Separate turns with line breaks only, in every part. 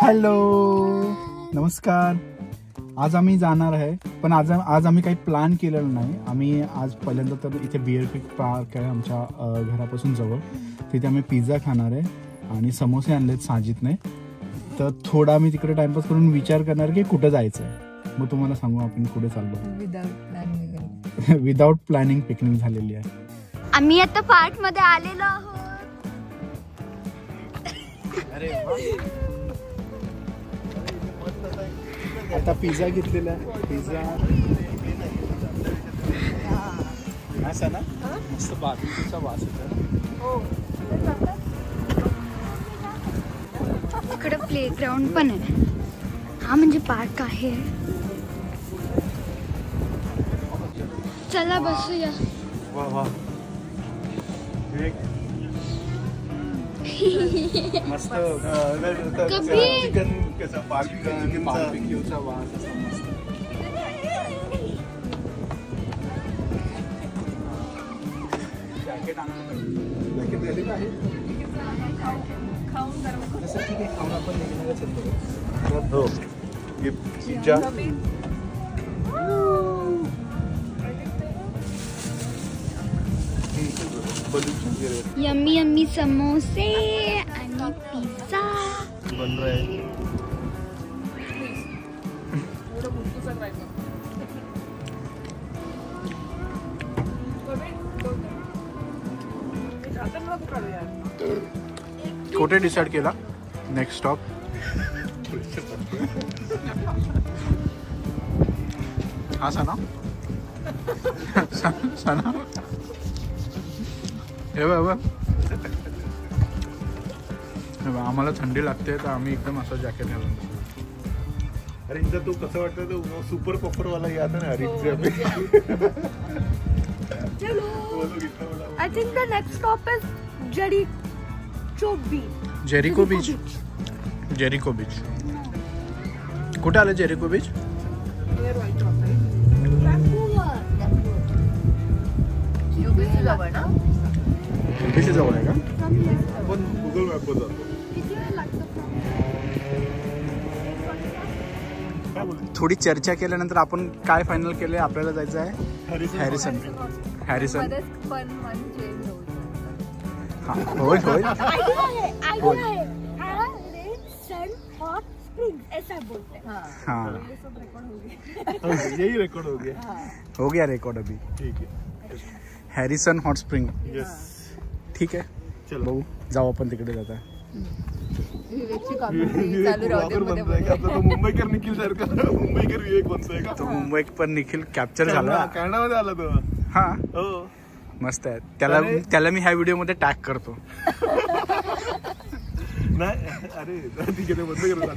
Hello नमस्कार. आज आम्ही जाणार आहे पण आज आम्ही काही प्लॅन केलेलं नाही. आम्ही आज पहिल्यांदा तर इथे बिअर क्रीक पार्क आहे आमच्या घरापासून जवळ, तिथे आम्ही पिझ्झा खाणार आहे आणि समोसे आणलेत साजिदने. तर थोडा आम्ही तिकडे टाइमपास करून विचार करणार की कुठं जायचं आहे. मग तुम्हाला सांगू आपण कुठे चाललो. विदाउट प्लॅनिंग पिकनिक झालेली आहे.
आम्ही आता पार्क मध्ये आलेलो आहोत.
आता पिझ्झा घेतलेला आहे. पिझ्झा असा ना मस्त बार्बीक्यूचा वास येतो.
इकडे प्लेग्राऊंड पण आहे. हा म्हणजे पार्क आहे. चला बसूया.
वा वा मस्त. बार्बीक्यूचा वास असा मस्त. जॅकेट झालेलं आहे. तसं ठीक आहे, खाऊन आपण निघणारच होतो. हो पिझ्झा
यम्मी यम्मी समोसे आणि पिझ्झा
बन रहा है. कुठे डिसाइड केला नेक्स्ट स्टॉप? हा सना सना आम्हाला थंडी लागते तर आम्ही एकदम असं जॅकेट घालून.
अरे इथं तो कसं वाटतं तो सुपर पॉपर वाला याद ना हरित.
I think the next stop is
Jericho beach. Jericho beach कुठे आलं? जेरिको बीच UBC जवळ आहे का?
आपण गुगल मॅपवर जातो.
थोडी चर्चा केल्यानंतर आपण काय फायनल केले? आपल्याला जायचं आहे हॅरिसन. हॅरिसन हाँ होय होय हाँ
यही रिकॉर्ड हो गया.
हो गया रिकॉर्ड अभी.
ठीक है.
Harrison hot spring.
यस
ठीक आहे. चलो बघू जाऊ आपण तिकडे. जाता
मुंबईकर निखिल सारखा मुंबईकर विवेक बनतोय का?
तो मुंबईकर निखिल कॅप्चर झाला.
कॅनडामध्ये आला तो.
हा
हो
मस्त आहे. त्याला मी ह्या व्हिडिओ मध्ये टॅग करतो.
नाही अरे ठीक आहे बंद कर.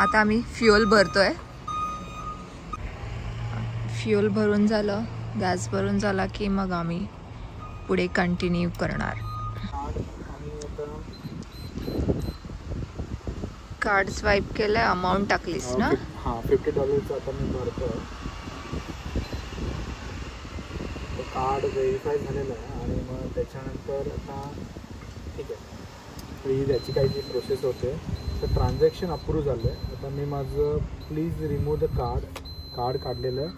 आता आम्ही फ्युएल भरतोय. फ्युएल भरून झालं, गॅस भरून झाला की मग आम्ही पुढे कंटिन्यू करणार. कार्ड स्वाईप केलंय. अमाऊंट टाकलीस ना?
हां $50 आता मी भरतोय. कार्ड व्हेरीफाय झालेलं आहे आणि मग त्याच्यानंतर आता ठीक आहे. ही त्याची काही जी प्रोसेस होते तर ट्रान्झॅक्शन अप्रूव्ह झालं आहे. आता मी माझं प्लीज रिमूव्ह द कार्ड काढलेलं आहे.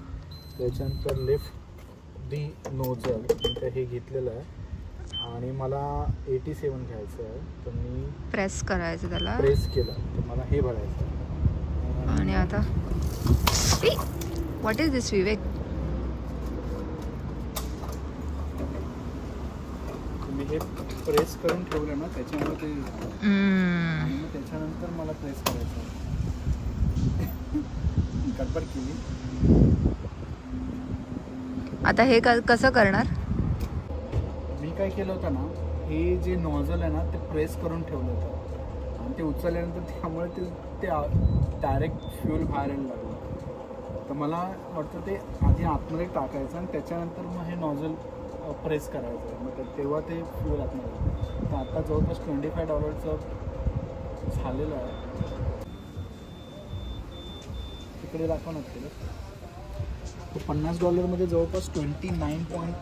त्याच्यानंतर लिफ्ट दी नोझल तर हे घेतलेलं आहे आणि मला 87 घ्यायचं आहे. तर मी
प्रेस करायचं, त्याला
प्रेस केलं तर मला हे भरायचं आहे.
आणि आता व्हॉट इज दिस विवेक?
मी हे प्रेस करून ठेवलं ना त्याच्यामुळे ते आणि मग त्याच्यानंतर मला प्रेस करायचं गडबड केली.
आता हे कसं करणार?
मी काय केलं होतं ना, हे जे नॉझल आहे ना ते प्रेस करून ठेवलं होतं आणि ते उचलल्यानंतर त्यामुळे ते डायरेक्ट फ्यूल बाहेर यायला लागलं. तर मला वाटतं ते आधी आतमध्ये टाकायचं आणि त्याच्यानंतर मग हे नॉझल प्रेस करायचं, मग तेव्हा ते फ्यूल आतमध्ये. तर आता जवळपास $25 झालेलं आहे. तिकडे दाखवणार केलं तर $50 जवळपास 29.25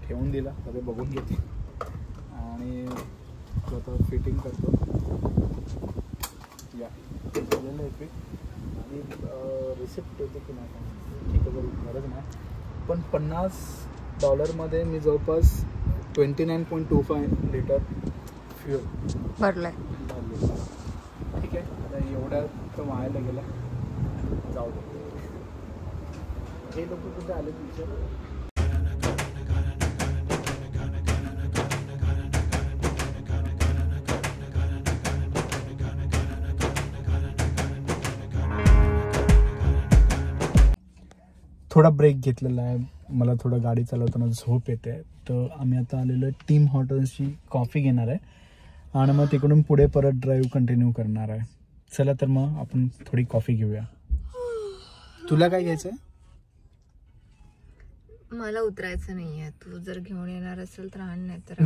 ठेवून दिला. तर ते बघून घेते आणि स्वतः फिटिंग करतो. या झालेलं आहे फिट आणि रिसिप्ट होते की नाही ठीक आहे, गरज नाही. पण $50 मी जवळपास 29.25 लिटर फ्यूल
भरलंय.
ठीक आहे. आता एवढ्या तर व्हायला गेला, जाऊ दे. हे लोक कुठे आले तुमचे? थोडा ब्रेक घेतलेला आहे. मला थोडं गाडी चालवताना झोप येते, तर आम्ही आता आलेलो आहे टीम हॉर्टन्सची कॉफी घेणार आहे आणि मग तिकडून पुढे परत ड्राईव्ह कंटिन्यू करणार आहे. चला तर मग आपण थोडी कॉफी घेऊया. तुला काय घ्यायचं आहे?
मला उतरायचं नाहीये. तू जर घेऊन येणार असेल तर आण, नाही तर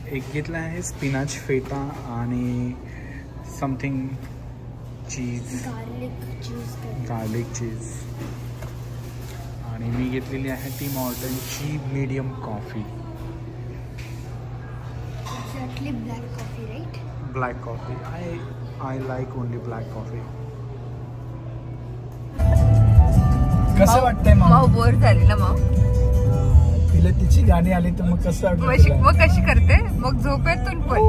एक घेतला आहे स्पिनाच फेटा आणि समथिंग चीज, गार्लिक चीज. आणि मी घेतलेली आहे टीम हॉर्टन्सची medium coffee. Black coffee. I like only black coffee. कसं वाटतंय
मग? बोर झाली ना मग.
तिला तिची गाणी आली तर मग कसं
मग कशी करते मग झोपेतून पण?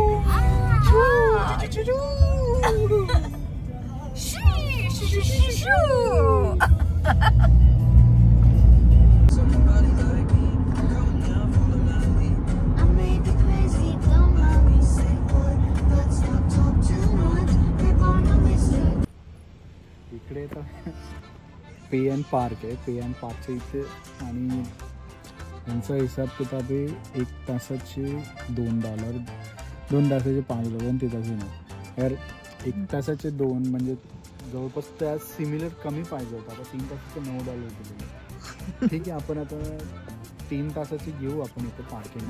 इकडे तर पे&N पार्क आहे. पे&N पार्कच्या इथे आणि त्यांचा हिसाब किताब आहे 1 तासाचे $2, 2 तासाचे $5 आणि 3 तासाचे नाही यार. 1 तासाचे 2 म्हणजे जवळपास त्या सिमिलर कमी पाहिजे होता. आता 3 तासाचे $9 दिले. ठीक आहे, आपण आता 3 तासाची घेऊ आपण इथे पार्किंग.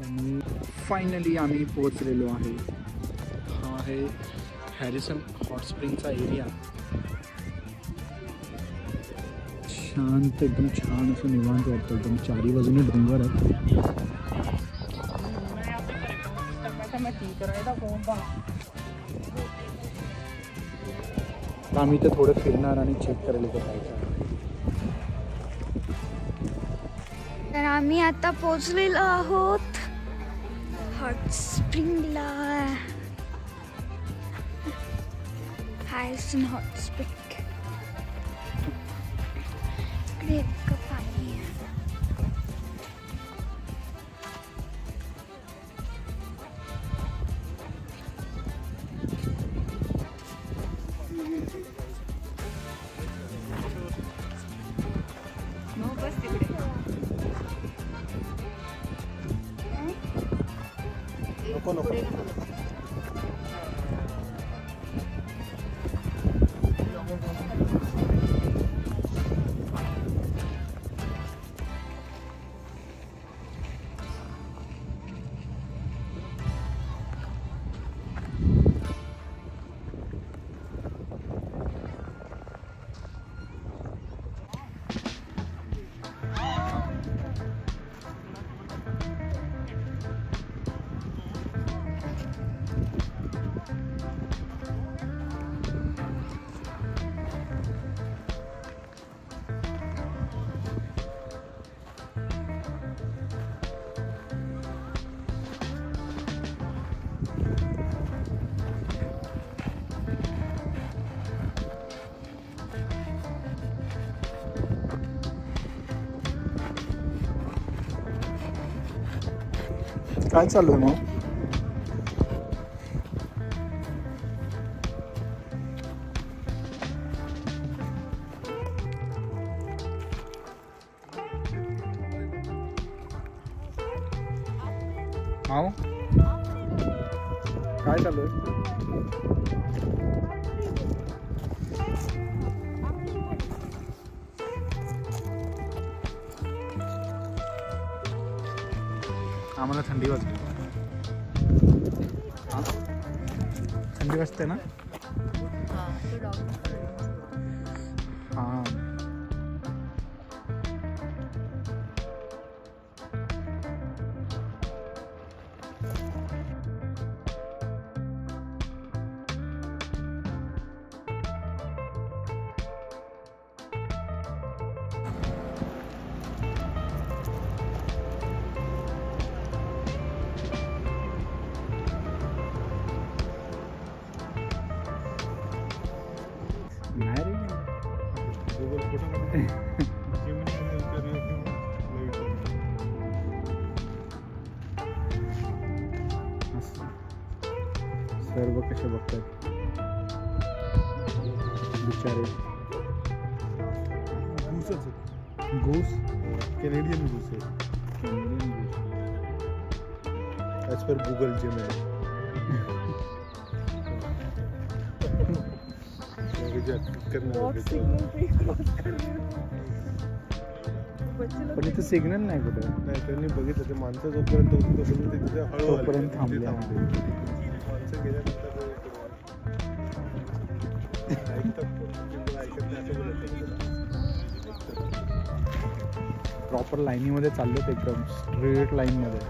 आणि फायनली आम्ही पोहोचलेलो आहे. हा आहे हॅरिसन हॉट स्प्रिंगचा एरिया. शांत, एकदम छान असं निवांत वाटतं. एकदम चारी बाजूने डोंगर आहेत. आम्ही तर थोडं फिरणार आणि चेक करायला पाहिजे.
तर आम्ही आता पोहोचलेलो आहोत हॉट स्प्रिंगला. Harrison hot spring. इकडे इतकं पाणी आहे.
बस तिकडे.
नको नको. काय चालू आहे मग? माऊ काय चालू आहे? आम्हाला थंडी वाजते. थंडी वाजते ना? हां नाही रे.
गुगल फोटोमध्ये जेमिनीमध्ये विचारूया किंवा
असं. सर्व कसे बघतात बिचारे.
घुसच
घूस.
कॅनेडियन घुस आहे
कॅनेडियन घूस.
As per Google Gemini.
पण इथं सिग्नल नाही कुठे.
नाही त्यांनी बघितलं ते माणसं जोपर्यंत होती तोपर्यंत ते तिथे हळू
तोपर्यंत थांबले.
माणसं गेल्यानंतर ऐकतात ऐकत नाही असं बोलत.
प्रॉपर लाईनीमध्ये चाललेत एकदम स्ट्रेट लाईनमध्ये.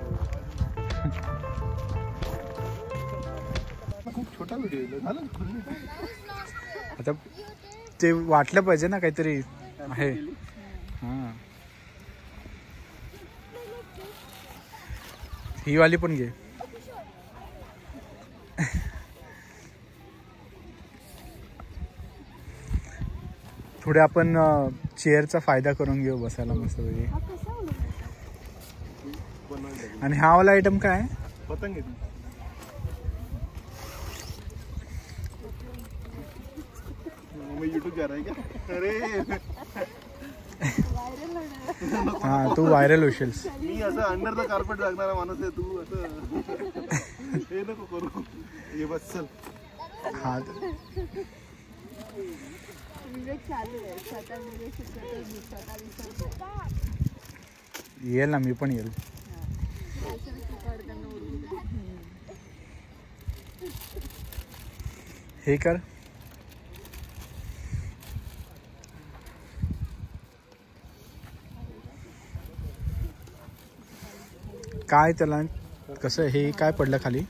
खूप छोटा व्हिडिओ झालं.
आता ते वाटलं पाहिजे ना काहीतरी आहे. हां ही वाली पण घे. थोडे आपण चेअरचा फायदा करून घेऊ बसायला मस्त पैकी. आणि हा वाला आयटम काय आहे?
पतंग आहे. मैं यूट्यूब जा रहा है क्या? अरे
हां तू व्हायरल होशील.
मी असं अंडर द कार्पेट जागणारा माणूस आहे. तू असं हे नको करू. ये बस चल.
हां येईल ना मी पण येईल. हे कर. काय त्याला कसं हे काय पडलं खाली?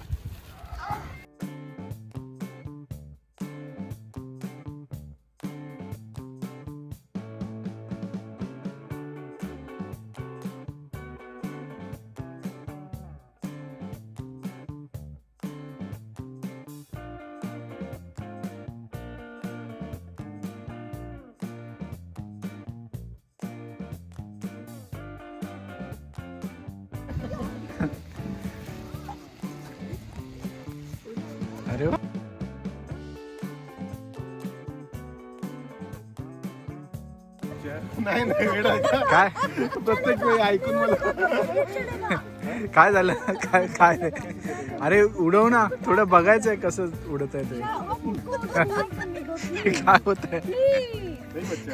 अरे वा.
नाही नाही वेडा
काय
प्रत्येक वेळी ऐकून मला
काय झालं? काय काय अरे उडव ना. थोडं बघायचंय कसं उडत आहे ते. काय होत आहे?
नाही बच्चा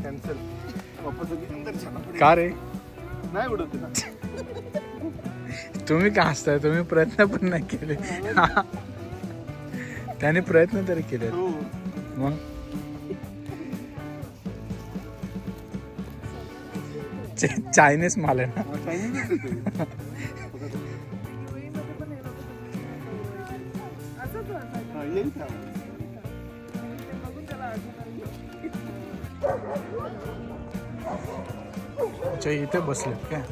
कॅन्सल वापस
का रे?
नाही उडत ना.
तुम्ही का हसताय? तुम्ही प्रयत्न पण नाही केले. त्याने प्रयत्न तरी केले. मग चायनीज माल आहे ना. अच्छा इथे बसलेत काय?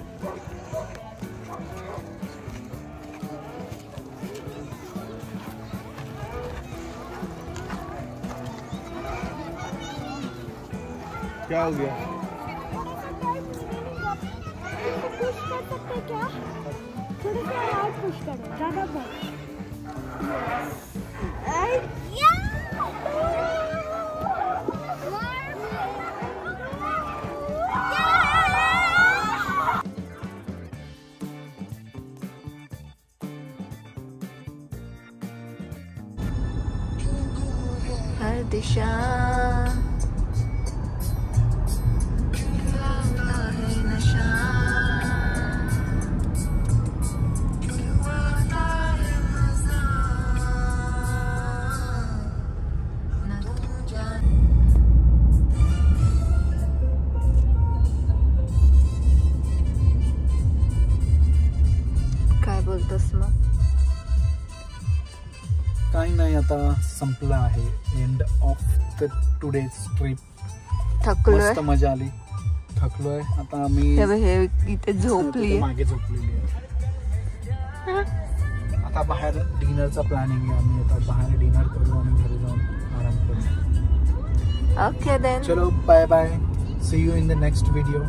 क्या हो गया?
है क्या? थोड़ा सा और पुश करो, ज़्यादा मत।
हर दिशा फैलता है नशा, आता है मजा, न तू जान। काय बोलतोस मग?
काही नाही, आता संपलं आहे end of the today's trip.
थकलोय.
मस्त मजा आली. थकलोय आता आम्ही.
हे इथे झोपली
मागे झोपलेली आहे. आता बाहेर डिनरचा प्लॅनिंग आहे. आम्ही आता बाहेर डिनर करू आणि घरी जाऊन आराम करू.
Okay then.
चलो bye bye. See you in the next video.